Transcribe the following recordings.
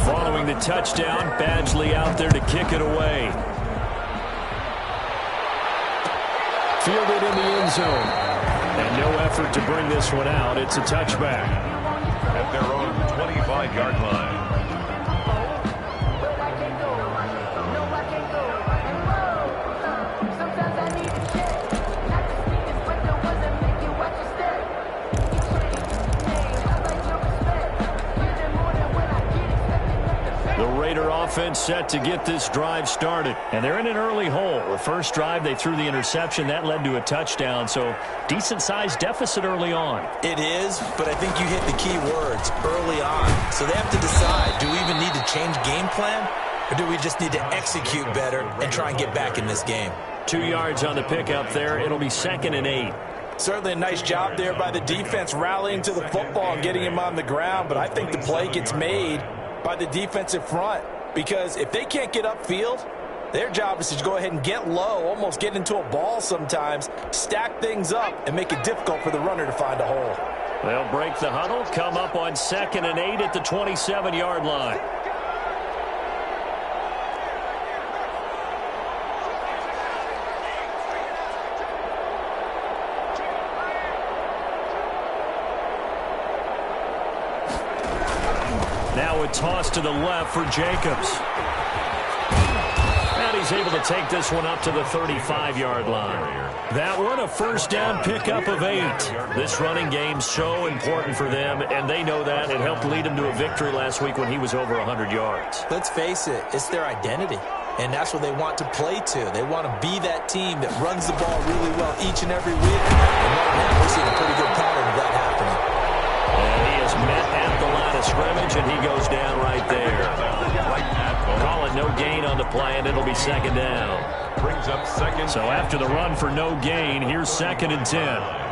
Following the touchdown, Badgley out there to kick it away. Fielded in the end zone. And no effort to bring this one out. It's a touchback. At their own 25-yard line. Raider offense set to get this drive started. And they're in an early hole. The first drive, they threw the interception. That led to a touchdown. So decent-sized deficit early on. It is, but I think you hit the key words, early on. So they have to decide, do we even need to change game plan? Or do we just need to execute better and try and get back in this game? 2 yards on the pickup there. It'll be 2nd and 8. Certainly a nice job there by the defense rallying to the football and getting him on the ground. But I think the play gets made by the defensive front, because if they can't get upfield, their job is to go ahead and get low, almost get into a ball sometimes, stack things up, and make it difficult for the runner to find a hole. They'll break the huddle, come up on 2nd and 8 at the 27-yard line. Now a toss to the left for Jacobs. And he's able to take this one up to the 35-yard line. That one, a first down pickup of 8. This running game's so important for them, and they know that. It helped lead them to a victory last week when he was over 100 yards. Let's face it, it's their identity, and that's what they want to play to. They want to be that team that runs the ball really well each and every week. And right now, we're seeing a pretty good pattern of that happening. And he is met at the line of scrimmage, and he goes down right there. Call it no gain on the play, and it'll be 2nd down. Brings up 2nd. So after the run for no gain, here's 2nd and 10.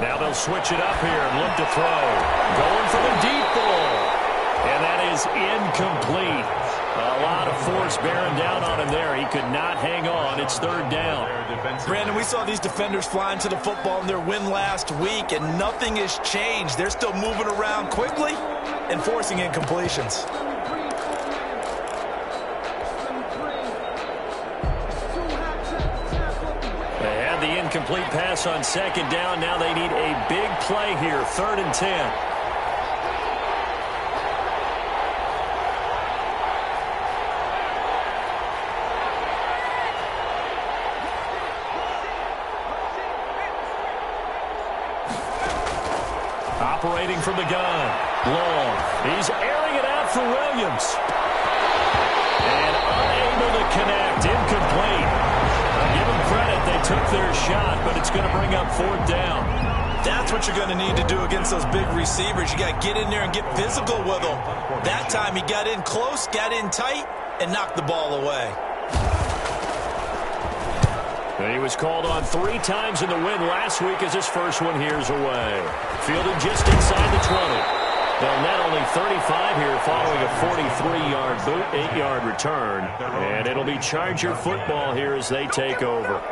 Now they'll switch it up here and look to throw. Going for the deep ball. And that is incomplete. A lot of force bearing down on him there. He could not hang on. It's 3rd down. Brandon, we saw these defenders flying to the football in their win last week, and nothing has changed. They're still moving around quickly and forcing incompletions. The incomplete pass on 2nd down. Now they need a big play here. 3rd and 10. Operating from the gun. Long. He's airing it out for Williams. And unable to connect. Incomplete. Give them credit. They took their shot, but it's going to bring up 4th down. That's what you're going to need to do against those big receivers. You got to get in there and get physical with them. That time he got in close, got in tight, and knocked the ball away. He was called on 3 times in the win last week as his first one here's away. Fielded just inside the 20. They'll net only 35 here following a 43-yard boot, 8-yard return. And it'll be Charger football here as they take over.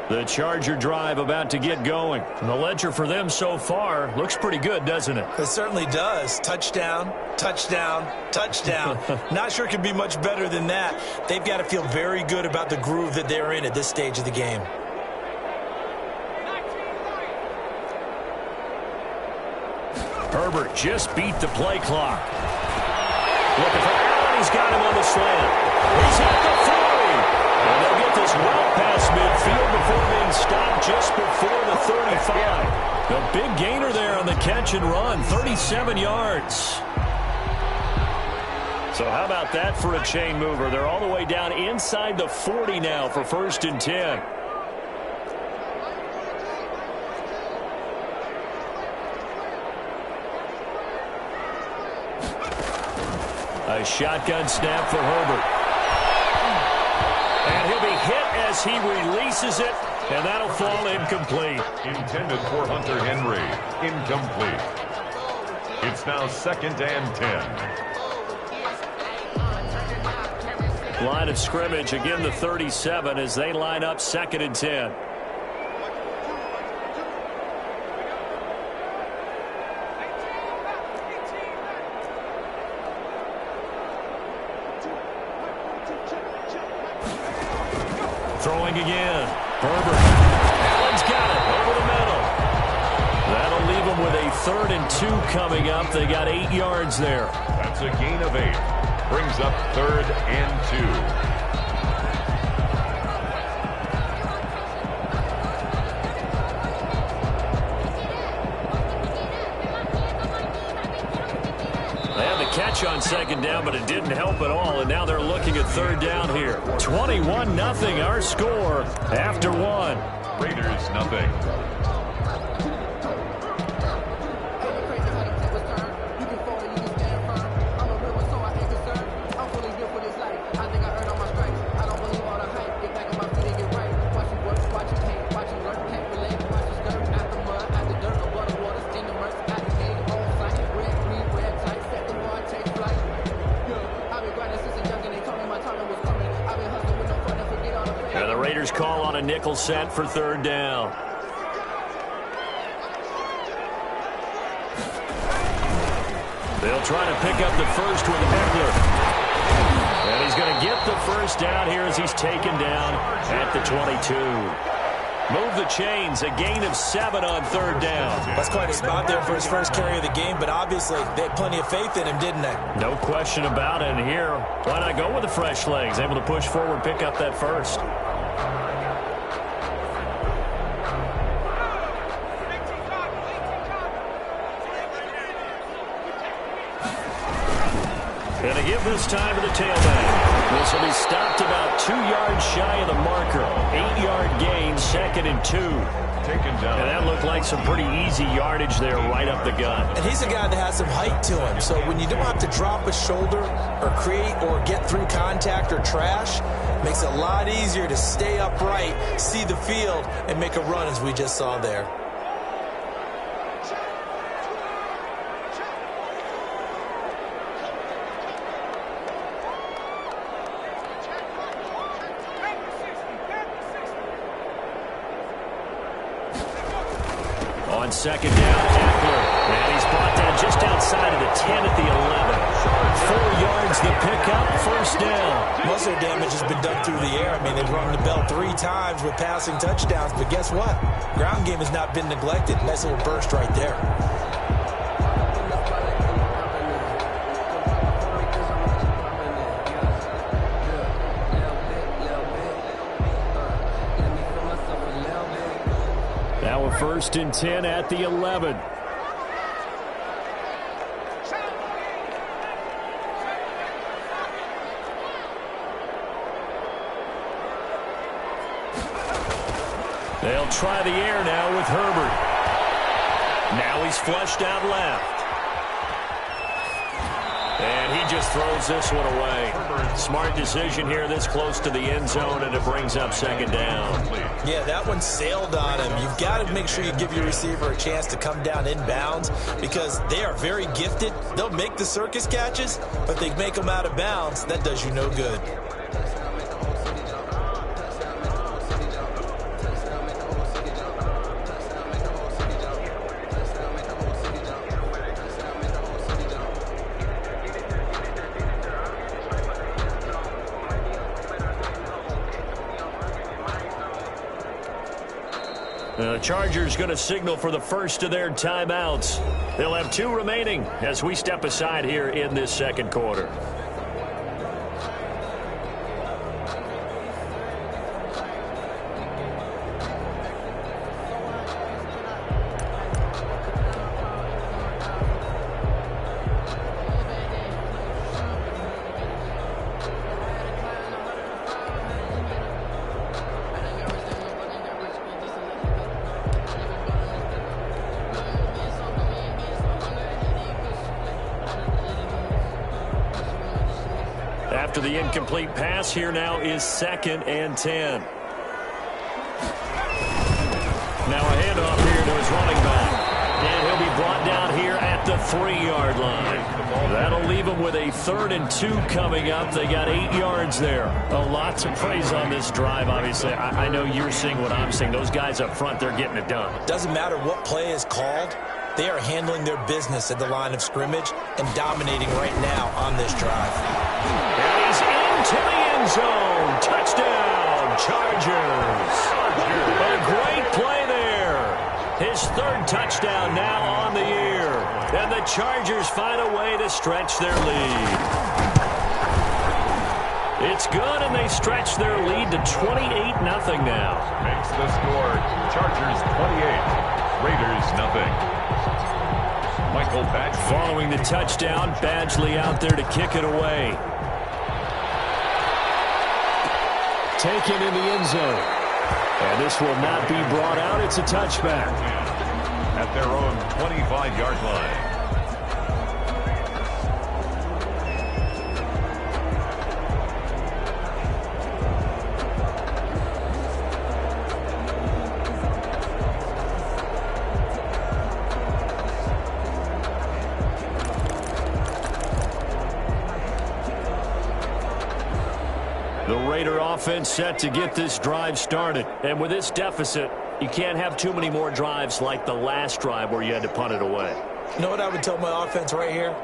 The Charger drive about to get going. And the ledger for them so far looks pretty good, doesn't it? It certainly does. Touchdown, touchdown, touchdown. Not sure it could be much better than that. They've got to feel very good about the groove that they're in at this stage of the game. Herbert just beat the play clock. Looking for Allen. He's got him on the slant. He's at the 40. And they'll get this well past midfield before being stopped just before the 35. The big gainer there on the catch and run, 37 yards. So how about that for a chain mover? They're all the way down inside the 40 now for 1st and 10. A shotgun snap for Herbert. And he'll be hit as he releases it, and that'll fall incomplete. Intended for Hunter Henry. Incomplete. It's now 2nd and 10. Line of scrimmage, again the 37 as they line up 2nd and 10. Throwing again. Herbert. Allen's got it over the middle. That'll leave them with a 3rd and 2 coming up. They got 8 yards there. That's a gain of 8. Brings up 3rd and 2. Catch on 2nd down, but it didn't help at all, and now they're looking at 3rd down here. 21-0 our score after 1. Raiders nothing. Call on a nickel set for 3rd down. They'll try to pick up the first with Eckler. And he's going to get the 1st down here as he's taken down at the 22. Move the chains, a gain of 7 on 3rd down. That's quite a spot there for his first carry of the game, but obviously they had plenty of faith in him, didn't they? No question about it. And here, why not go with the fresh legs? Able to push forward, pick up that first. And a give this time to the tailback. This will be stopped about 2 yards shy of the marker. 8-yard gain, 2nd and 2. Taken down. And that looked like some pretty easy yardage there right up the gut. And he's a guy that has some height to him. So when you don't have to drop a shoulder or create or get through contact or trash, makes it a lot easier to stay upright, see the field, and make a run as we just saw there. On 2nd down, Eckler. And he's brought down just outside of the 10 at the 11. 4 yards the pickup, 1st down. Most of their damage has been done through the air. I mean, they've rung the bell 3 times with passing touchdowns. But guess what? Ground game has not been neglected. Nice little burst right there. Now a 1st and 10 at the 11. They'll try the air now with Herbert. Now he's flushed out left. And he just throws this one away. Smart decision here this close to the end zone, and it brings up 2nd down. Yeah, that one sailed on him. You've got to make sure you give your receiver a chance to come down inbounds because they are very gifted. They'll make the circus catches, but they make them out of bounds. That does you no good. The Chargers going to signal for the first of their timeouts. They'll have 2 remaining as we step aside here in this 2nd quarter. After the incomplete pass, here now is 2nd and 10. Now a handoff here to his running back. And he'll be brought down here at the 3-yard line. That'll leave him with a 3rd and 2 coming up. They got 8 yards there. A lot to praise on this drive, obviously. I know you're seeing what I'm seeing. Those guys up front, they're getting it done. Doesn't matter what play is called. They are handling their business at the line of scrimmage and dominating right now on this drive. And he's into the end zone. Touchdown, Chargers. A great play there. His 3rd touchdown now on the year. And the Chargers find a way to stretch their lead. It's good, and they stretch their lead to 28-0 now. Makes the score Chargers 28, Raiders nothing. Michael Badgley. Following the touchdown, Badgley out there to kick it away. Taken in the end zone. And this will not be brought out. It's a touchback. At their own 25-yard line. The Raider offense set to get this drive started. And with this deficit, you can't have too many more drives like the last drive where you had to punt it away. You know what I would tell my offense right here?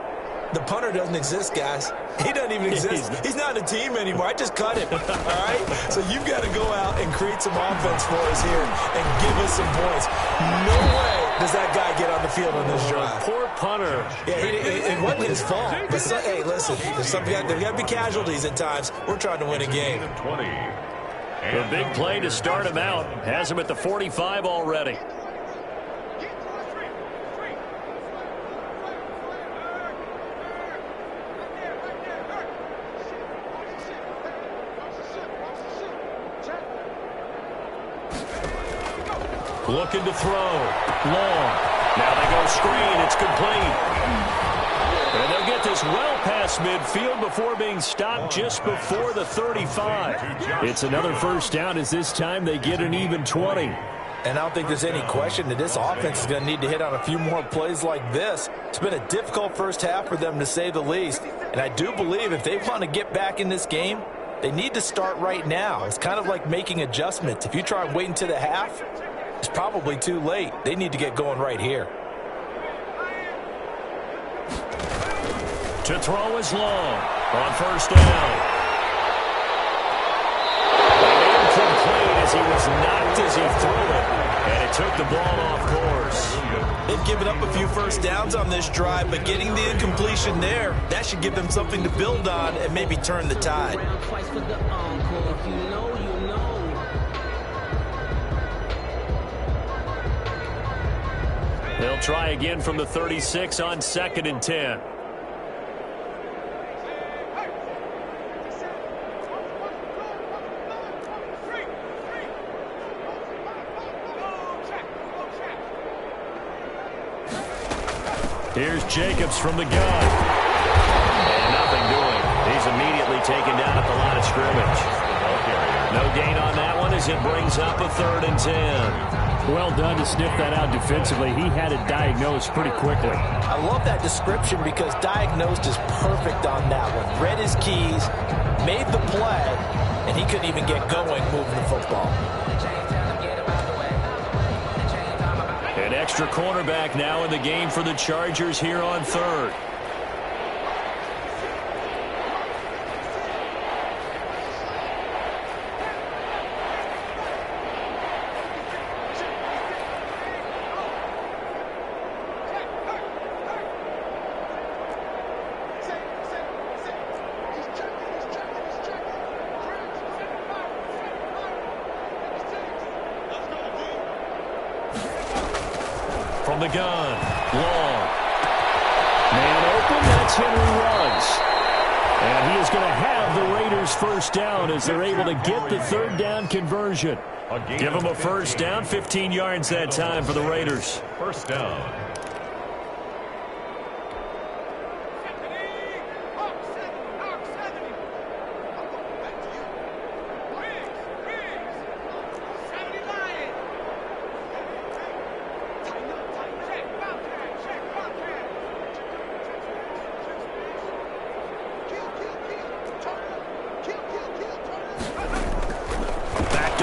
The punter doesn't exist, guys. He doesn't even exist. He's not a team anymore. I just cut him, all right? So you've got to go out and create some offense for us here and give us some points. No way does that guy get on the field on this drive. Poor punter. Yeah, it wasn't his fault. But hey, listen, there's got to be casualties at times. We're trying to win a game. 20. The big play to start him out has him at the 45 already. Looking to throw. Long. Now they go screen. It's complete. And they'll get this well past midfield before being stopped just before the 35. It's another first down as this time they get an even 20. And I don't think there's any question that this offense is going to need to hit on a few more plays like this. It's been a difficult first half for them, to say the least. And I do believe if they want to get back in this game, they need to start right now. It's kind of like making adjustments. If you try and wait until the half, it's probably too late. They need to get going right here. To throw is Long on first down. Incomplete as he was knocked as he threw it. And it took the ball off course. They've given up a few first downs on this drive, but getting the incompletion there, that should give them something to build on and maybe turn the tide. They'll try again from the 36 on 2nd and 10. Here's Jacobs from the gun. And nothing doing. He's immediately taken down at the line of scrimmage. No gain on that one as it brings up a 3rd and 10. Well done to sniff that out defensively. He had it diagnosed pretty quickly. I love that description because diagnosed is perfect on that one. Read his keys, made the play, and he couldn't even get going moving the football. An extra cornerback now in the game for the Chargers here on 3rd. From the gun, Long. Man open, that's Henry Ruggs. And he is going to have the Raiders first down as they're able to get the 3rd down conversion. Give them a first down, 15 yards that time for the Raiders. First down.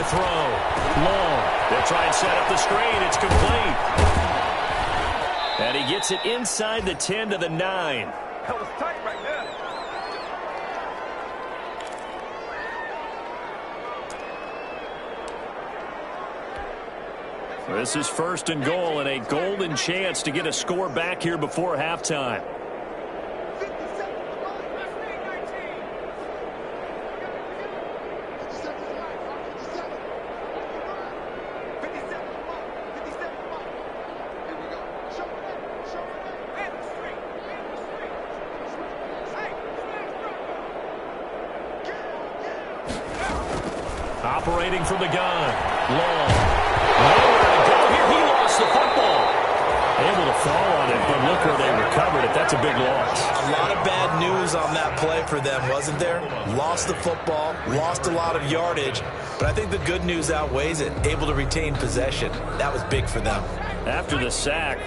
throw. Long. They'll try and set up the screen. It's complete. And he gets it inside the 10 to the 9. That was tight right there. This is 1st and goal and a golden chance to get a score back here before halftime. Operating from the gun. Long. Nowhere to go here. He lost the football. Able to fall on it, but look where they recovered it. That's a big loss. A lot of bad news on that play for them, wasn't there? Lost the football, lost a lot of yardage, but I think the good news outweighs it. Able to retain possession. That was big for them. After the sack,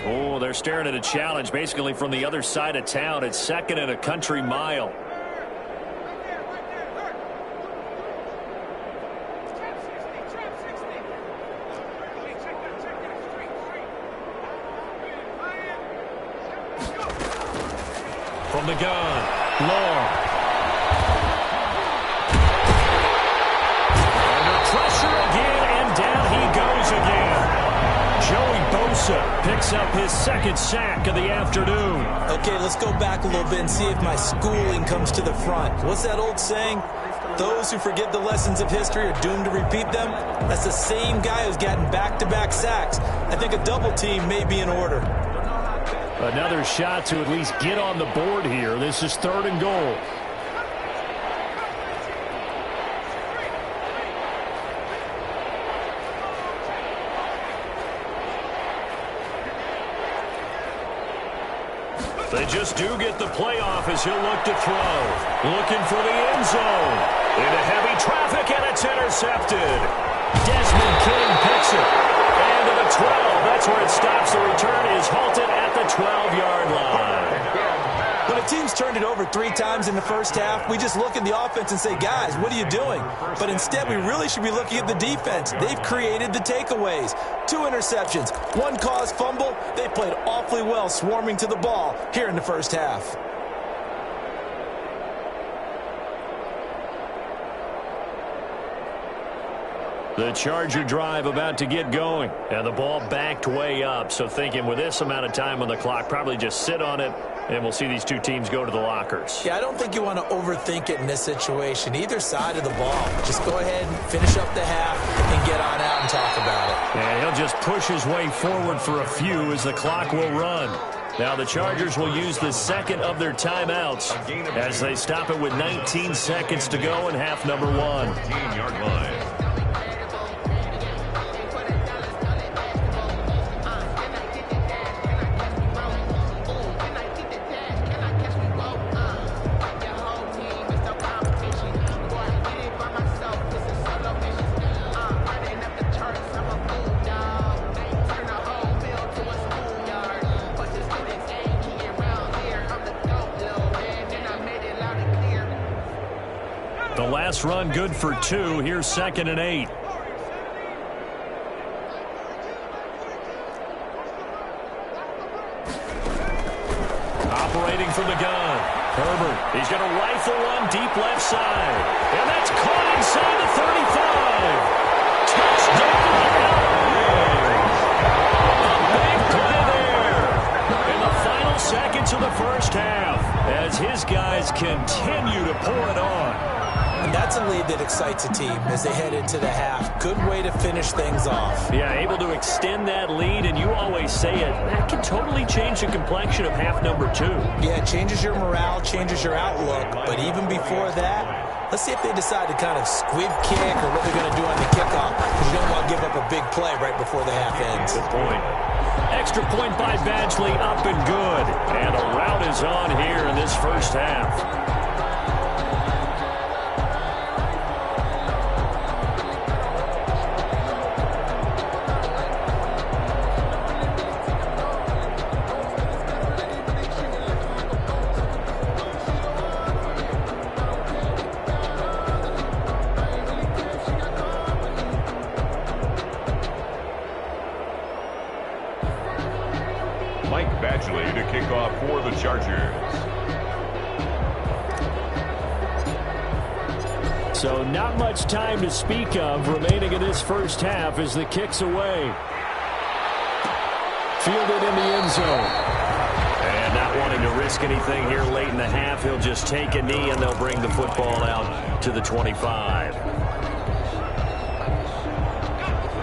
they're staring at a challenge basically from the other side of town. It's 2nd and a country mile. From the gun, Long. Under pressure again, and down he goes again. Joey Bosa picks up his 2nd sack of the afternoon. Okay, let's go back a little bit and see if my schooling comes to the front. What's that old saying? Those who forget the lessons of history are doomed to repeat them. That's the same guy who's gotten back-to-back sacks. I think a double team may be in order. Another shot to at least get on the board here. This is 3rd and goal. They just do get the playoff as he'll look to throw. Looking for the end zone. Into heavy traffic, and it's intercepted. Desmond King picks it. And to the 12. That's where it stops. The return is halted at the 12-yard line. When a team's turned it over 3 times in the first half, we just look at the offense and say, guys, what are you doing? But instead, we really should be looking at the defense. They've created the takeaways. 2 interceptions, 1 caused fumble. They played awfully well swarming to the ball here in the first half. The Charger drive about to get going. And the ball backed way up. So thinking with this amount of time on the clock, probably just sit on it, and we'll see these 2 teams go to the lockers. Yeah, I don't think you want to overthink it in this situation. Either side of the ball. Just go ahead and finish up the half and get on out and talk about it. And he'll just push his way forward for a few as the clock will run. Now the Chargers will use the 2nd of their timeouts as they stop it with 19 seconds to go in half number 1. 15-yard line. The last run good for 2. Here's 2nd and 8. Operating from the gun. Herbert. He's going to rifle one deep left side. And that's caught inside the 35. Touchdown, L.A. A big play there. In the final seconds of the first half as his guys continue to pour it on. And that's a lead that excites a team as they head into the half. Good way to finish things off. Yeah, able to extend that lead, and you always say it, that can totally change the complexion of half number 2. Yeah, it changes your morale, changes your outlook. But even before that, let's see if they decide to kind of squib kick or what they're going to do on the kickoff, because you don't want to give up a big play right before the half ends. Good point. Extra point by Badgley, up and good. And a rout is on here in this first half. Chargers. So not much time to speak of remaining in this first half as the kick's away. Fielded in the end zone. And not wanting to risk anything here late in the half, he'll just take a knee and they'll bring the football out to the 25.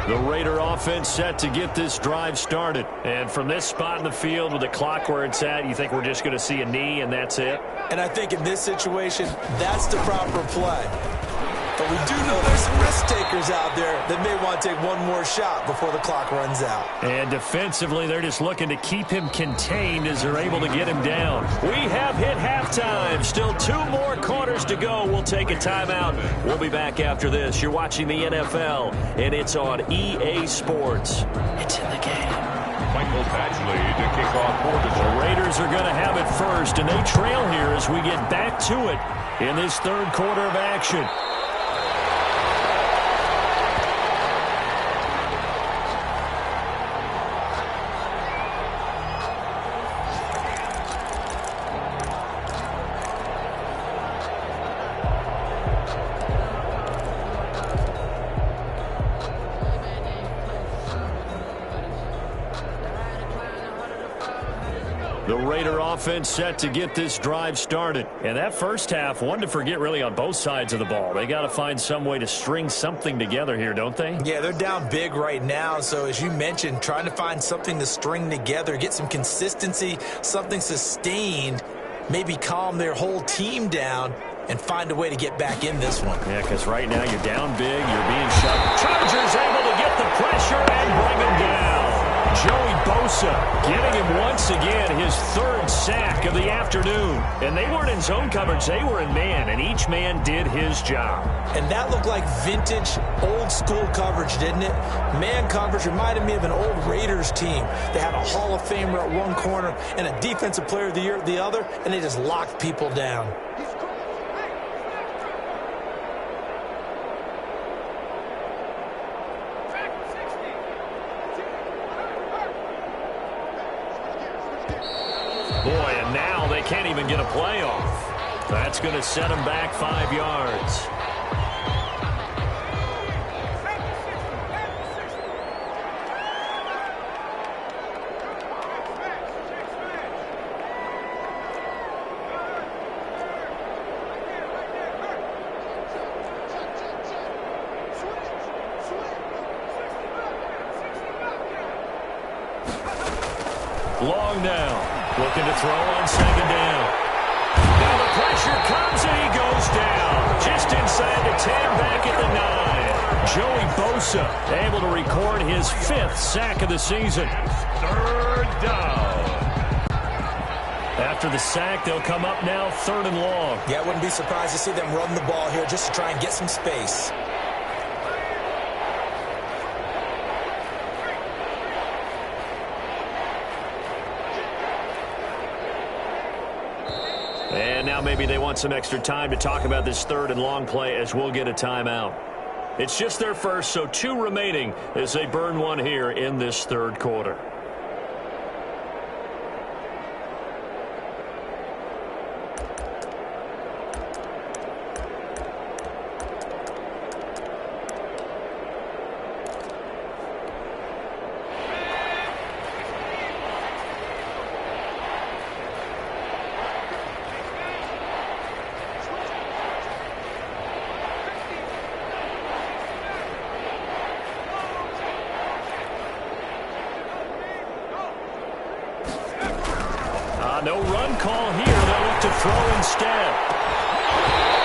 The Raider offense set to get this drive started. And from this spot in the field with the clock where it's at, you think we're just going to see a knee and that's it? And I think in this situation, that's the proper play. But we do know there's some risk takers out there that may want to take one more shot before the clock runs out. And defensively, they're just looking to keep him contained as they're able to get him down. We have hit halftime. Still 2 more quarters to go. We'll take a timeout. We'll be back after this. You're watching the NFL, and it's on EA Sports. It's in the game. Michael Badgley to kick off for the Raiders are going to have it first, and they trail here as we get back to it in this third quarter of action. The Raider offense set to get this drive started. And that first half, one to forget really on both sides of the ball. They got to find some way to string something together here, don't they? Yeah, they're down big right now. So as you mentioned, trying to find something to string together, get some consistency, something sustained, maybe calm their whole team down and find a way to get back in this one. Yeah, because right now you're down big, you're being shut. Chargers able to get the pressure and bring him down. Joey Bosa getting him once again his 3rd sack of the afternoon. And they weren't in zone coverage, they were in man, and each man did his job. And that looked like vintage, old-school coverage, didn't it? Man coverage reminded me of an old Raiders team. They had a Hall of Famer at one corner and a Defensive Player of the Year at the other, and they just locked people down. Boy, and now they can't even get a play off. That's going to set them back 5 yards. Long now. Looking to throw on 2nd down. Now the pressure comes and he goes down. Just inside the 10, back at the 9. Joey Bosa able to record his 5th sack of the season. 3rd down. After the sack, they'll come up now 3rd and long. Yeah, I wouldn't be surprised to see them run the ball here just to try and get some space. And now maybe they want some extra time to talk about this 3rd and long play as we'll get a timeout. It's just their first, so 2 remaining as they burn one here in this 3rd quarter. No run call here. They'll look to throw instead.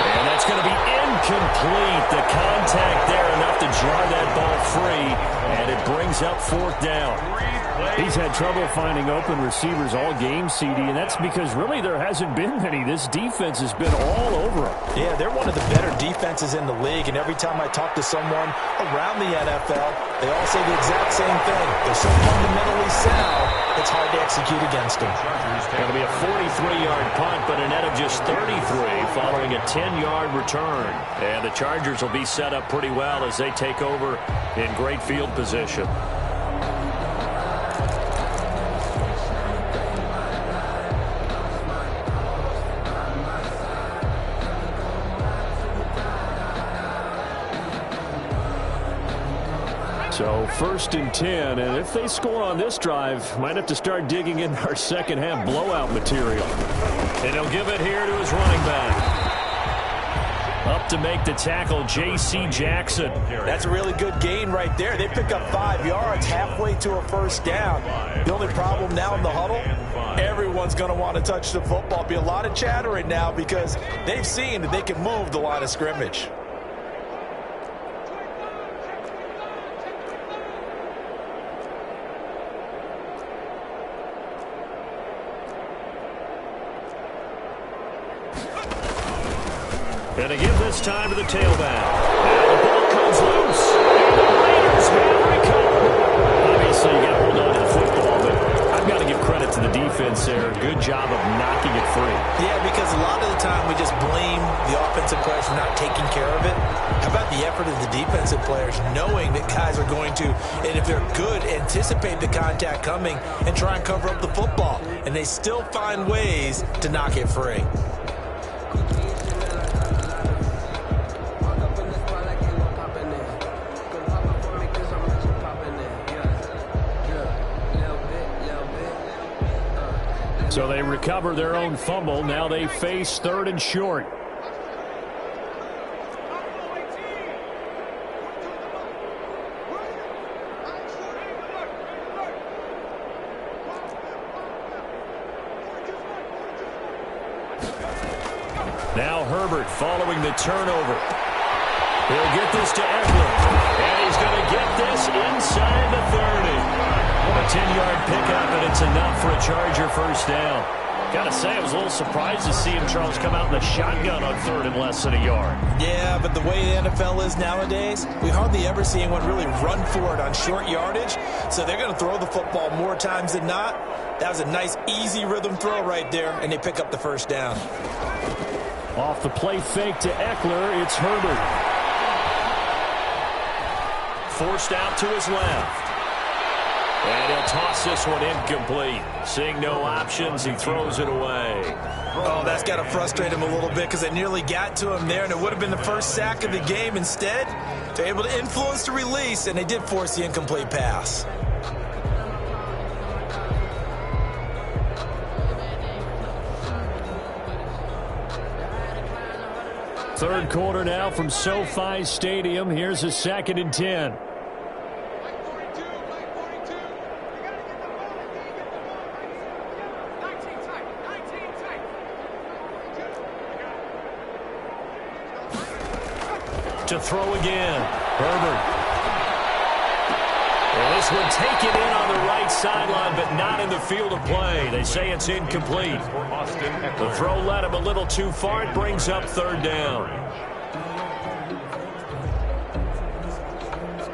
And that's going to be incomplete. The contact there enough to jar that ball free. And it brings up 4th down. He's had trouble finding open receivers all game, CD, and that's because really there hasn't been many. This defense has been all over him. Yeah, they're one of the better defenses in the league, and every time I talk to someone around the NFL, they all say the exact same thing. They're so fundamentally sound, it's hard to execute against them. Going to be a 43-yard punt, but a net of just 33 following a 10-yard return. And the Chargers will be set up pretty well as they take over in great field position. So 1st and 10, and if they score on this drive, might have to start digging in our second half blowout material. And he'll give it here to his running back. Up to make the tackle, J.C. Jackson. That's a really good gain right there. They pick up 5 yards halfway to a first down. The only problem now in the huddle, everyone's going to want to touch the football. Be a lot of chattering now because they've seen that they can move the line of scrimmage. And to give this time to the tailback. Now the ball comes loose. And the Raiders will recover. Obviously, you got to hold on to the football, but I've got to give credit to the defense there. Good job of knocking it free. Yeah, because a lot of the time we just blame the offensive players for not taking care of it. How about the effort of the defensive players knowing that guys are going to, and if they're good, anticipate the contact coming and try and cover up the football. And they still find ways to knock it free. So they recover their own fumble. Now they face 3rd and short. Now Herbert following the turnover. He'll get this to Eckler. And he's going to get this inside the 30. A 10-yard pickup, and it's enough for a Charger first down. Got to say, I was a little surprised to see him, Charles, come out in the shotgun on 3rd and less than a yard. Yeah, but the way the NFL is nowadays, we hardly ever see anyone really run for it on short yardage. So they're going to throw the football more times than not. That was a nice, easy rhythm throw right there, and they pick up the first down. Off the play fake to Eckler, it's Herbert. Forced out to his left. And he'll toss this one incomplete. Seeing no options, he throws it away. Oh, that's got to frustrate him a little bit because they nearly got to him there, and it would have been the first sack of the game. Instead, they're able to influence the release, and they did force the incomplete pass. Third quarter now from SoFi Stadium. Here's a 2nd and 10. To throw again. Herbert. Well, this one taken in on the right sideline, but not in the field of play. They say it's incomplete. The throw led him a little too far. It brings up 3rd down.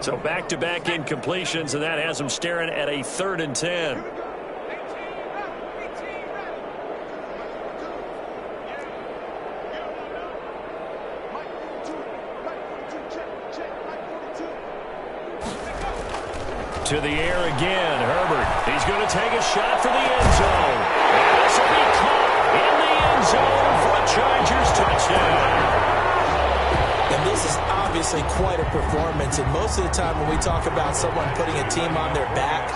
So back-to-back incompletions, and that has him staring at a 3rd and 10. To the air again, Herbert. He's going to take a shot for the end zone. And this will be caught in the end zone for a Chargers touchdown. And this is obviously quite a performance. And most of the time when we talk about someone putting a team on their back,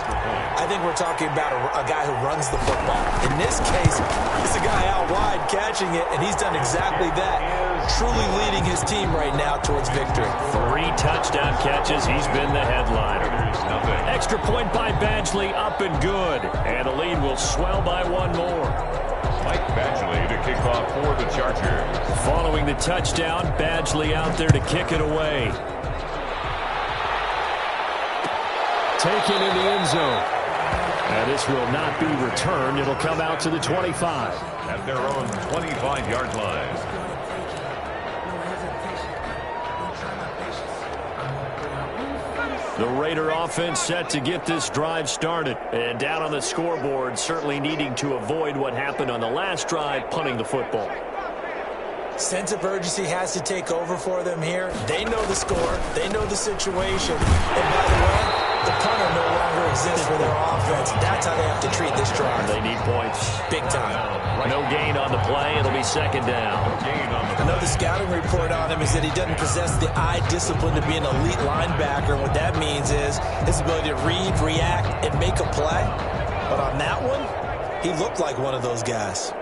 I think we're talking about a guy who runs the football. In this case, it's a guy out wide catching it, and he's done exactly that. Truly leading his team right now towards victory. 3 touchdown catches. He's been the headliner. Extra point by Badgley, up and good. And the lead will swell by 1 more. Mike Badgley to kick off for the Chargers. Following the touchdown, Badgley out there to kick it away. Taken in the end zone. And this will not be returned. It'll come out to the 25. At their own 25-yard line. The Raider offense set to get this drive started. And down on the scoreboard, certainly needing to avoid what happened on the last drive, punting the football. Sense of urgency has to take over for them here. They know the score. They know the situation. And by the way, the punter no longer exists for their offense. That's how they have to treat this drive. They need points. Big time. No gain on the play. It'll be second down. I know the scouting report on him is that he doesn't possess the eye discipline to be an elite linebacker. And what that means is his ability to read, react, and make a play. But on that one, he looked like one of those guys.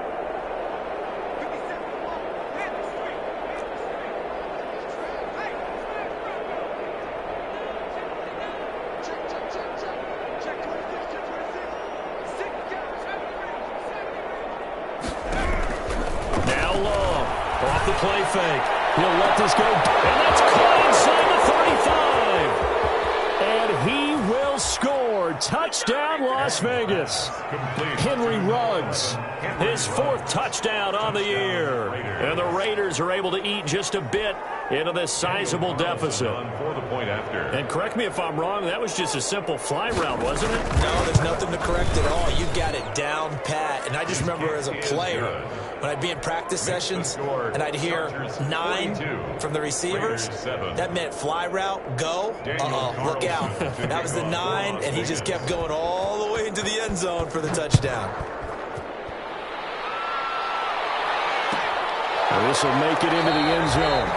Play fake. He'll let this go. And that's caught inside the 35. And he will score. Touchdown, Las Vegas. Henry Ruggs, his 4th touchdown on the year. And the Raiders are able to eat just a bit into this sizable deficit. And correct me if I'm wrong, that was just a simple fly route, wasn't it? No, there's nothing to correct at all. You got it down pat. And I just remember as a player, when I'd be in practice sessions and I'd hear 9 from the receivers, that meant fly route, go, look out. That was the 9, and he just kept going all the way into the end zone for the touchdown. Well, this will make it into the end zone.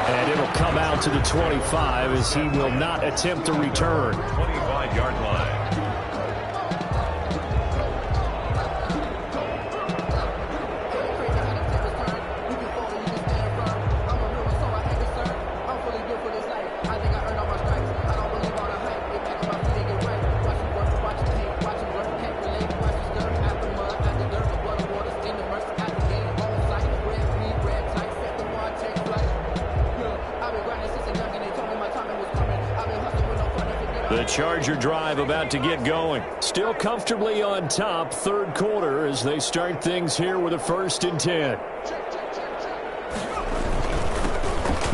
And it'll come out to the 25 as he will not attempt to return. 25-yard line. The Charger drive about to get going. Still comfortably on top, 3rd quarter as they start things here with a 1st and 10.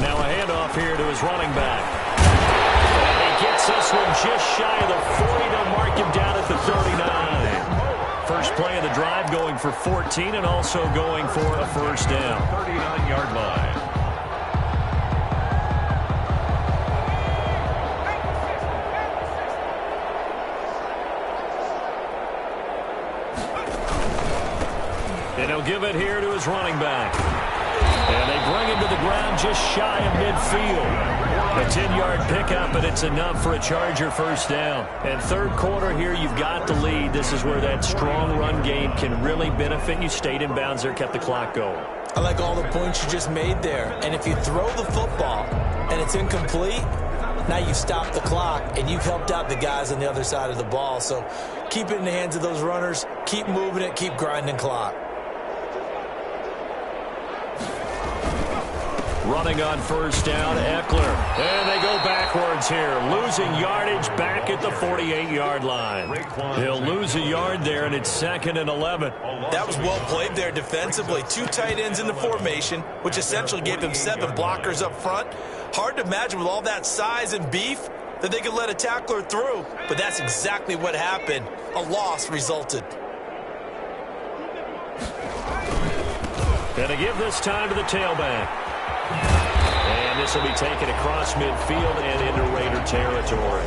Now a handoff here to his running back. And he gets this one just shy of the 40 to mark him down at the 39. First play of the drive going for 14 and also going for a 1st down. 39-yard line. And he'll give it here to his running back. And they bring him to the ground just shy of midfield. A 10-yard pickup, and it's enough for a Charger 1st down. And 3rd quarter here, you've got the lead. This is where that strong run game can really benefit you. Stayed in bounds there, kept the clock going. I like all the points you just made there. And if you throw the football and it's incomplete, now you've stopped the clock and you've helped out the guys on the other side of the ball. So keep it in the hands of those runners. Keep moving it. Keep grinding clock. Running on 1st down, Eckler. And they go backwards here. Losing yardage back at the 48-yard line. He'll lose a yard there, and it's 2nd and 11. That was well played there defensively. 2 tight ends in the formation, which essentially gave him 7 blockers up front. Hard to imagine with all that size and beef that they could let a tackler through. But that's exactly what happened. A loss resulted. Gonna give this time to the tailback. And this will be taken across midfield and into Raider territory.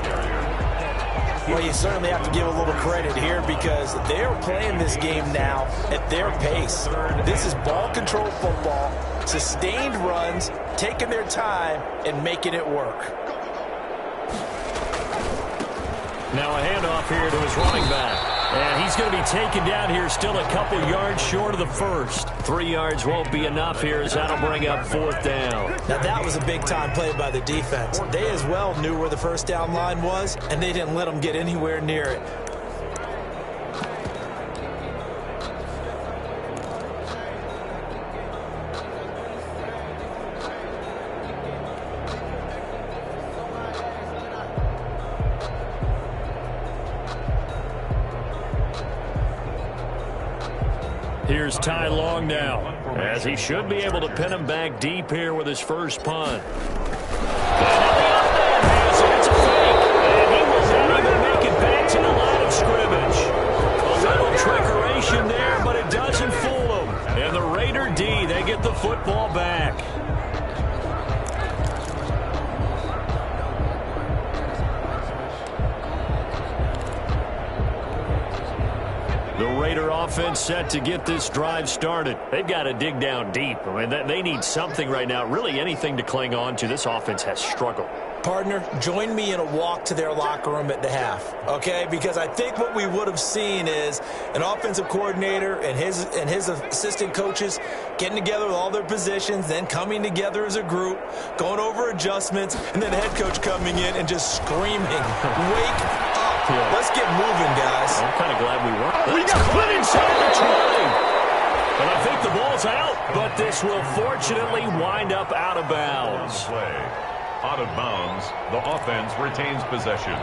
Well, you certainly have to give a little credit here because they're playing this game now at their pace. This is ball control football, sustained runs, taking their time and making it work. Now a handoff here to his running back. And he's going to be taken down here still a couple yards short of the 1st. 3 yards won't be enough here as that'll bring up 4th down. Now that was a big-time play by the defense. They as well knew where the 1st down line was, and they didn't let them get anywhere near it. Here's Ty Long now, as he should be able to pin him back deep here with his 1st punt. It's a fake, and he will not even make it back to the line of scrimmage. A little trickeration there, but it doesn't fool him. And the Raider D, they get the football back. The Raider offense set to get this drive started. They've got to dig down deep. I mean, they need something right now, really anything to cling on to. This offense has struggled. Partner, join me in a walk to their locker room at the half, okay? Because I think what we would have seen is an offensive coordinator and his assistant coaches getting together with all their positions, then coming together as a group, going over adjustments, and then the head coach coming in and just screaming, wake up. Yeah. Let's get moving, guys. I'm kind of glad we weren't. We got put inside the 20. And I think the ball's out, but this will fortunately wind up out of bounds. Out of bounds, the offense retains possession.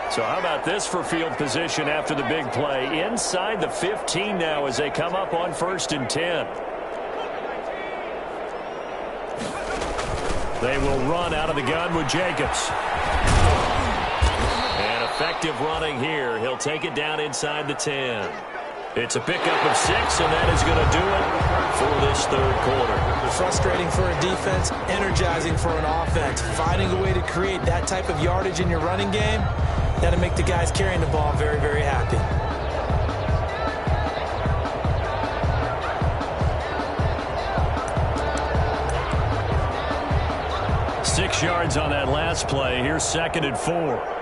So how about this for field position after the big play? Inside the 15 now as they come up on 1st and 10. They will run out of the gun with Jacobs. And effective running here. He'll take it down inside the 10. It's a pickup of 6, and that is going to do it for this third quarter. Frustrating for a defense, energizing for an offense. Finding a way to create that type of yardage in your running game, that'll make the guys carrying the ball very, very happy. Six yards on that last play. Here's 2nd and 4.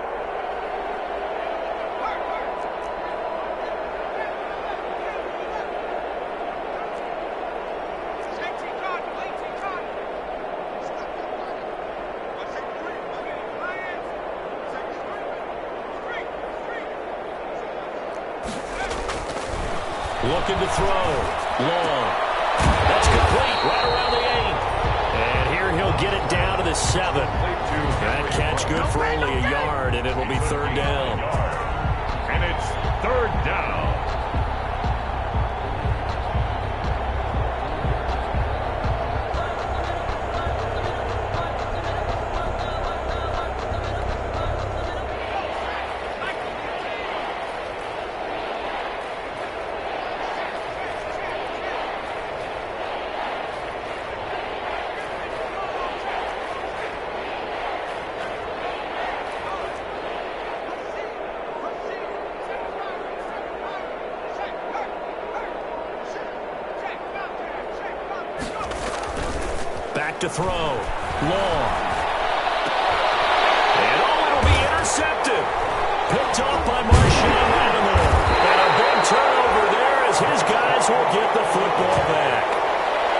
Looking to throw. Long. That's complete right around the 8. And here he'll get it down to the 7. That catch good for only a yard, and it'll be 3rd down. And it's 3rd down. To throw. Long. And it'll be intercepted. Picked off by Marshawn Lattimore. And a big turnover there as his guys will get the football back.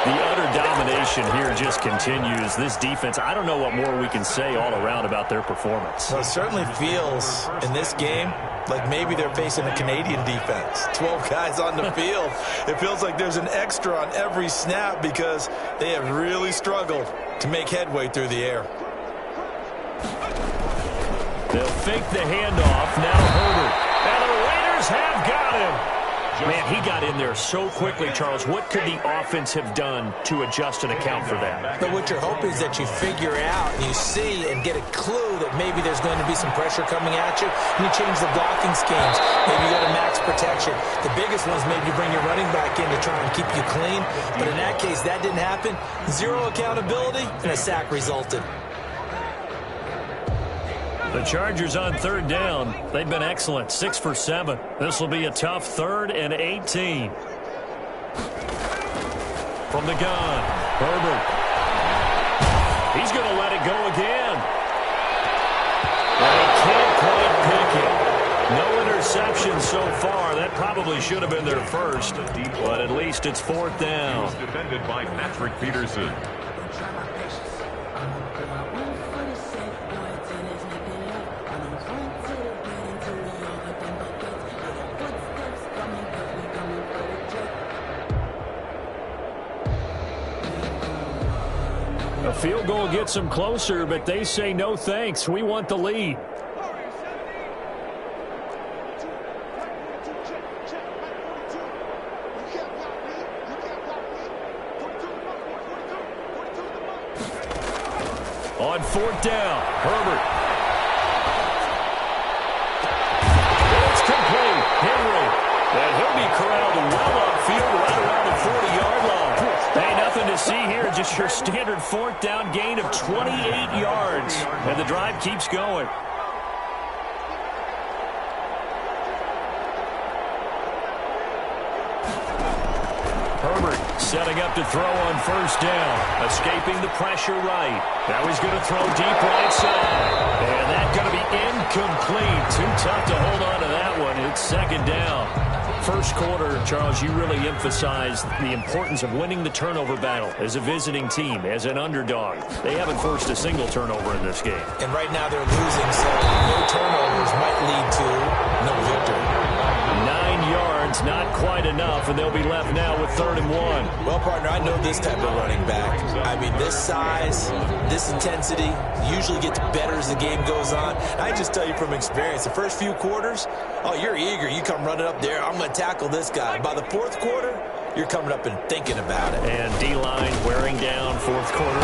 The utter domination here just continues. This defense, I don't know what more we can say all around about their performance. Well, it certainly feels in this game like maybe they're facing a Canadian defense. 12 guys on the field. It feels like there's an extra on every snap because they have really struggled to make headway through the air. They'll fake the handoff. Now Herbert. And the Raiders have got him. Man, he got in there so quickly, Charles. What could the offense have done to adjust and account for that? But what you're hoping is that you figure out and you see and get a clue that maybe there's going to be some pressure coming at you, and you change the blocking schemes. Maybe you go to max protection. The biggest one is maybe you bring your running back in to try and keep you clean. But in that case, that didn't happen. Zero accountability, and a sack resulted. The Chargers on 3rd down. They've been excellent, 6 for 7. This will be a tough 3rd and 18. From the gun, Herbert. He's going to let it go again. And he can't quite pick it. No interception so far. That probably should have been their first, but at least it's 4th down. Defended by Patrick Peterson. A field goal gets them closer, but they say no thanks. We want the lead. On 4th down, Herbert. It's complete. Henry. And he'll be corralled well upfield right around the 40-yard line. Hey, nothing to There's your standard fourth down gain of 28 yards. And the drive keeps going. Herbert setting up to throw on first down. Escaping the pressure right. Now he's going to throw deep right side. And that's going to be incomplete. Too tough to hold on to that one. It's second down. First quarter, Charles, you really emphasized the importance of winning the turnover battle as a visiting team, as an underdog. They haven't forced a single turnover in this game. And right now they're losing, so no turnovers might lead to no victory. 9 yards, not quite enough, and they'll be left now with 3rd and 1. Well, partner, I know this type of running back. I mean, this size, this intensity usually gets better as the game goes on. I just tell you from experience, the first few quarters, oh, you're eager. You come running up there, I'm going to tackle this guy. By the fourth quarter, you're coming up and thinking about it. And D-line wearing down fourth quarter.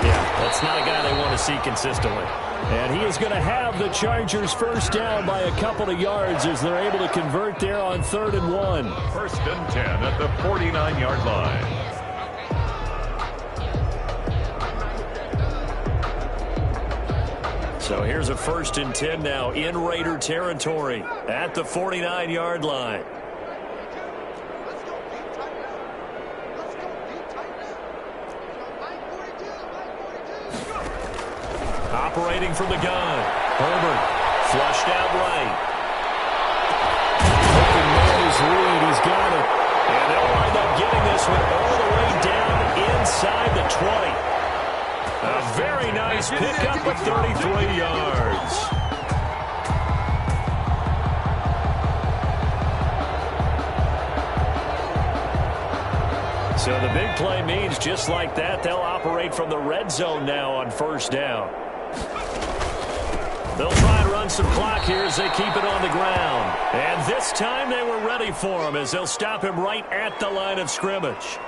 Yeah, that's not a guy they want to see consistently. And he is going to have the Chargers first down by a couple of yards as they're able to convert there on 3rd and 1. 1st and 10 at the 49-yard line. So here's a 1st and 10 now in Raider territory at the 49-yard line. Operating from the gun. Herbert flushed out right. Looking man his lead. He's got it. And they'll wind up getting this one all the way down inside the 20. A very nice pickup of 33 yards. So the big play means just like that, they'll operate from the red zone now on first down. They'll try and run some clock here as they keep it on the ground. And this time they were ready for him as they'll stop him right at the line of scrimmage.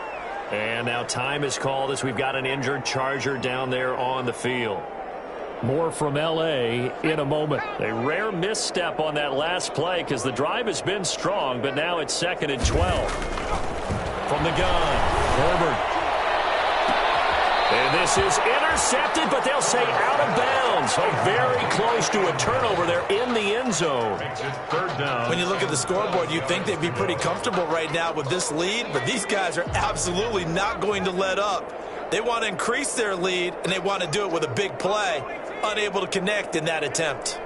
And now time is called as we've got an injured Charger down there on the field. More from L.A. in a moment. A rare misstep on that last play because the drive has been strong, but now it's 2nd and 12. From the gun, Herbert. And this is intercepted, but they'll say out of bounds. So very close to a turnover there in the end zone. Makes it 3rd down. When you look at the scoreboard, you'd think they'd be pretty comfortable right now with this lead, but these guys are absolutely not going to let up. They want to increase their lead, and they want to do it with a big play. Unable to connect in that attempt.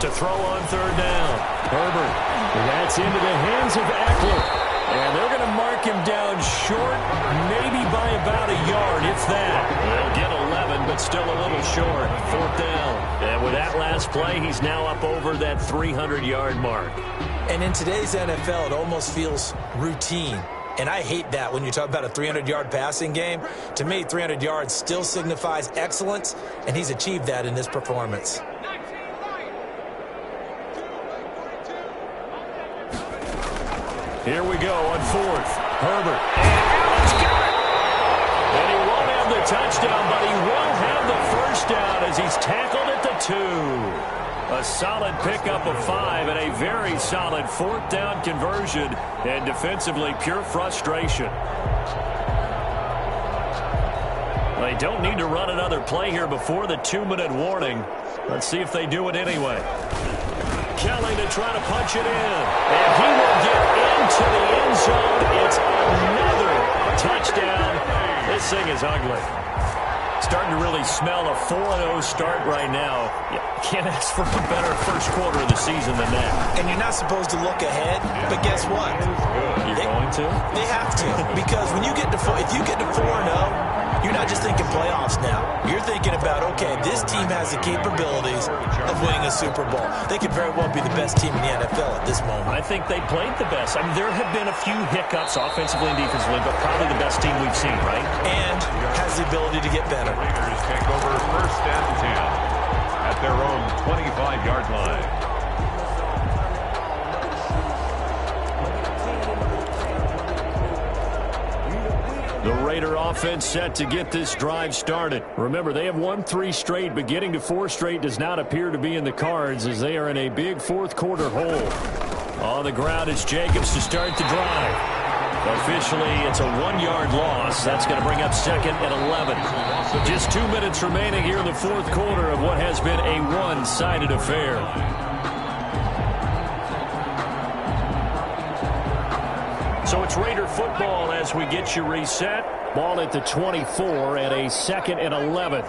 To throw on 3rd down. Herbert. That's into the hands of Eckler. And they're going to mark him down short, maybe by about a yard, if that. They'll get 11, but still a little short. 4th down. And with that last play, he's now up over that 300-yard mark. And in today's NFL, it almost feels routine. And I hate that when you talk about a 300-yard passing game. To me, 300 yards still signifies excellence, and he's achieved that in this performance. Here we go on 4th. Herbert. And Allen's got it. And he won't have the touchdown, but he will have the first down as he's tackled at the 2. A solid pickup of 5 and a very solid 4th down conversion. And defensively, pure frustration. They don't need to run another play here before the 2-minute warning. Let's see if they do it anyway. Kelly to try to punch it in. And he will get into the end zone. It's another touchdown. This thing is ugly. Starting to really smell a 4-0 start right now. You can't ask for a better first quarter of the season than that. And you're not supposed to look ahead, but guess what? You're going to? They have to. Because when you get to if you get to 4-0, you're not just thinking playoffs now. You're thinking about, okay, this team has the capabilities of winning a Super Bowl. They could very well be the best team in the NFL at this moment. I think they played the best. I mean, there have been a few hiccups offensively and defensively, but probably the best team we've seen, right? And has the ability to get better. Raiders take over 1st and 10 at their own 25-yard line. The Raider offense set to get this drive started. Remember, they have won 3 straight, but getting to 4 straight does not appear to be in the cards as they are in a big fourth quarter hole. On the ground is Jacobs to start the drive. Officially, it's a 1-yard loss. That's going to bring up 2nd and 11. Just 2 minutes remaining here in the fourth quarter of what has been a one-sided affair. So it's Raider football as we get you reset. Ball at the 24 and a 2nd and 11.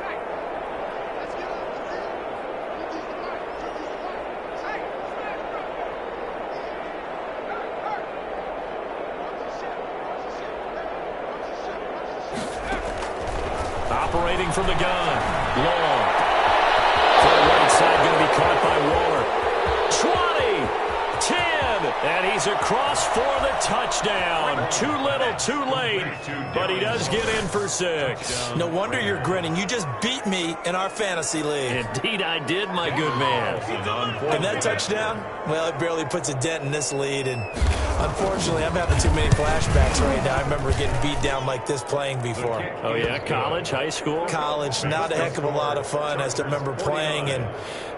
Operating from the gun. Long. To the right side, going to be caught by Waller. 20, 10, and he's across for the touchdown. Too little, too late, but he does get in for 6. No wonder you're grinning. You just beat me in our fantasy league. Indeed I did, my good man. And that touchdown, well, it barely puts a dent in this lead, and unfortunately, I'm having too many flashbacks right now. I remember getting beat down like this playing before. Oh, yeah? College, high school? College, not a heck of a lot of fun. I just remember playing and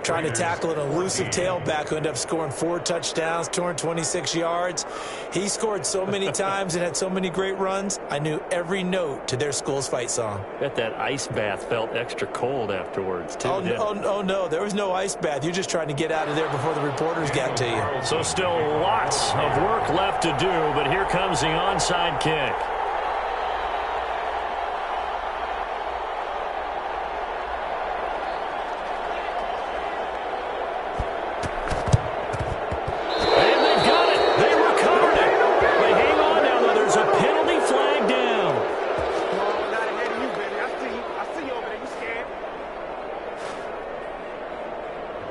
trying to tackle an elusive tailback who ended up scoring 4 touchdowns, 226 yards. He scored so many times and had so many great runs, I knew every note to their school's fight song. Bet that ice bath felt extra cold afterwards, too. Oh, no, there was no ice bath. You're just trying to get out of there before the reporters got to you. So still lots of work left to do, but here comes the onside kick. And they've got it. They recovered it. They hang on now, though. There's a penalty flag down. No, not ahead of you, baby. I see you over there. You scared?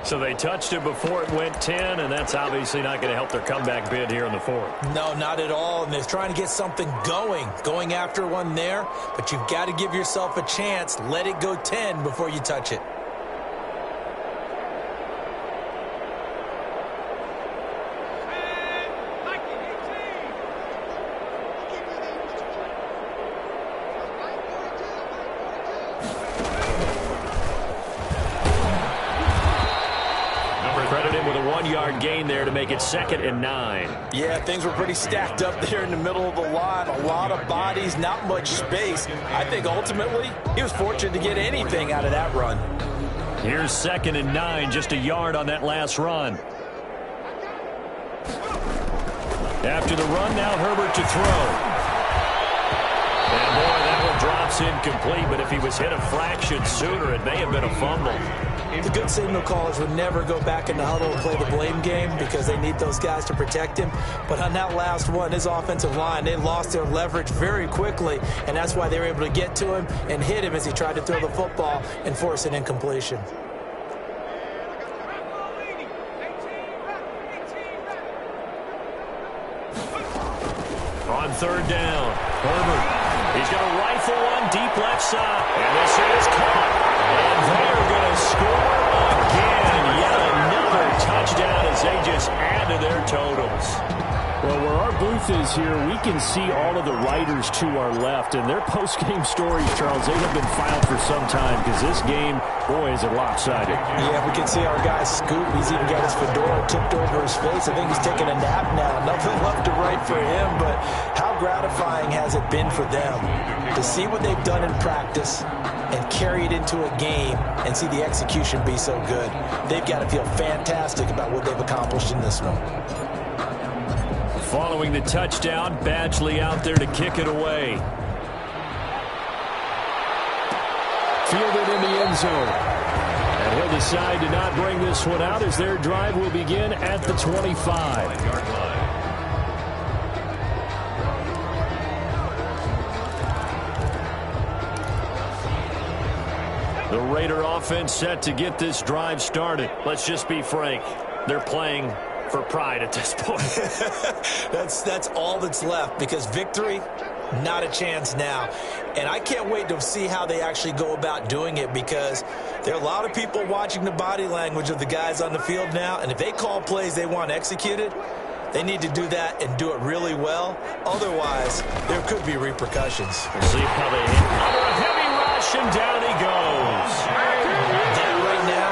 So they touched it before it went 10, and that's obviously not going to help their comeback bid here in the fourth. No, not at all, and they're trying to get something going after one there, but you've got to give yourself a chance. Let it go 10 before you touch it. Credited with a 1-yard gain there to make it 2nd and 9. Yeah, things were pretty stacked up there in the middle of the line. A lot of bodies, not much space. I think ultimately he was fortunate to get anything out of that run. Here's 2nd and 9, just a yard on that last run. After the run, now Herbert to throw. And boy, that one drops incomplete, but if he was hit a fraction sooner, it may have been a fumble. The good signal callers would never go back in the huddle and play the blame game because they need those guys to protect him. But on that last one, his offensive line, they lost their leverage very quickly, and that's why they were able to get to him and hit him as he tried to throw the football and force an incompletion. On 3rd down, Herbert. He's going to rifle one deep left side. And this is caught. And they're going to score again. Yet another touchdown as they just add to their totals. Well, where our booth is here, we can see all of the writers to our left. And their post-game stories, Charles, they have been filed for some time because this game, boy, is it lopsided. Yeah, we can see our guy Scoop. He's even got his fedora tipped over his face. I think he's taking a nap now. Nothing left to write for him, but how gratifying has it been for them to see what they've done in practice and carry it into a game and see the execution be so good. They've got to feel fantastic about what they've accomplished in this one. Following the touchdown, Badgley out there to kick it away. Fielded in the end zone. And he'll decide to not bring this one out as their drive will begin at the 25. The Raider offense set to get this drive started. Let's just be frank. They're playing for pride at this point. That's all that's left because victory, not a chance now. And I can't wait to see how they actually go about doing it because there are a lot of people watching the body language of the guys on the field now. And if they call plays they want executed, they need to do that and do it really well. Otherwise, there could be repercussions. We'll see how they hit. Under a heavy rush, and down he goes. That right now,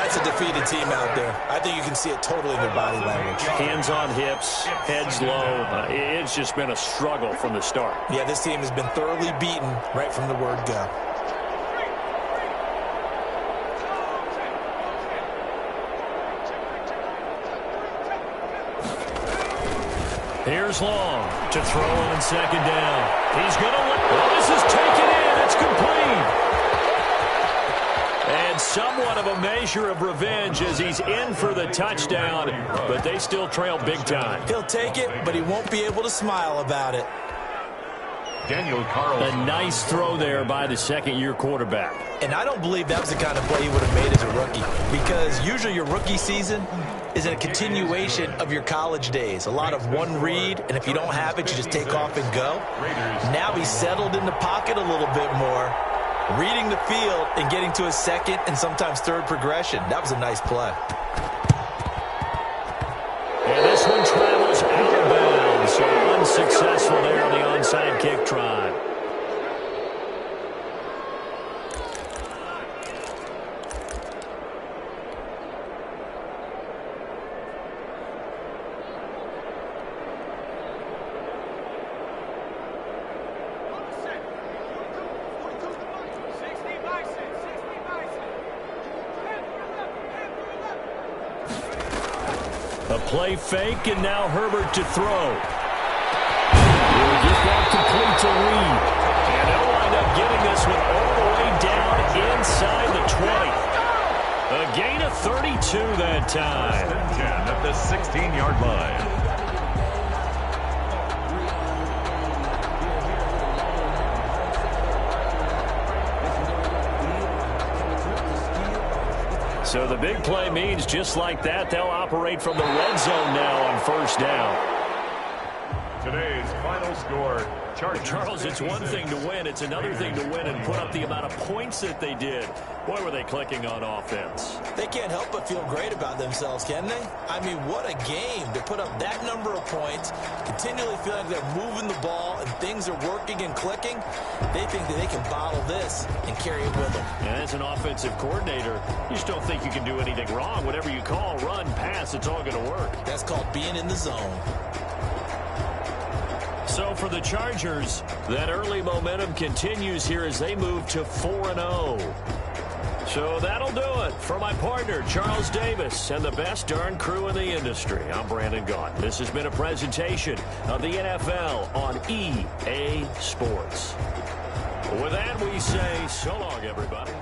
That's a defeated team out there. I think you can see it totally in their body language. Hands on hips, heads low. It's just been a struggle from the start. Yeah, this team has been thoroughly beaten right from the word go. Here's Long to throw on second down. He's going to let... Well, this is taken in. It's complete. And somewhat of a measure of revenge as he's in for the touchdown, but they still trail big time. He'll take it, but he won't be able to smile about it. Daniel Carlson. A nice throw there by the second-year quarterback. And I don't believe that was the kind of play he would have made as a rookie, because usually your rookie season is a continuation of your college days. A lot of one read, and if you don't have it, you just take off and go. Now he's settled in the pocket a little bit more, reading the field and getting to his second and sometimes third progression. That was a nice play. And this one travels out of bounds, so unsuccessful there on the onside kick try. A play fake, and now Herbert to throw. Will get that complete to Reed. And they'll wind up getting this one all the way down inside the 20. A gain of 32 that time. 10 at the 16-yard line. So the big play means just like that, they'll operate from the red zone now on first down. Today's final score, Charles, it's one thing to win. It's another thing to win and put up the amount of points that they did. Boy, were they clicking on offense. They can't help but feel great about themselves, can they? I mean, what a game to put up that number of points, continually feeling like they're moving the ball and things are working and clicking. They think that they can bottle this and carry it with them. And as an offensive coordinator, you just don't think you can do anything wrong. Whatever you call, run, pass, it's all going to work. That's called being in the zone. So for the Chargers, that early momentum continues here as they move to 4-0. So that'll do it. For my partner, Charles Davis, and the best darn crew in the industry, I'm Brandon Gaughan. This has been a presentation of the NFL on EA Sports. With that, we say so long, everybody.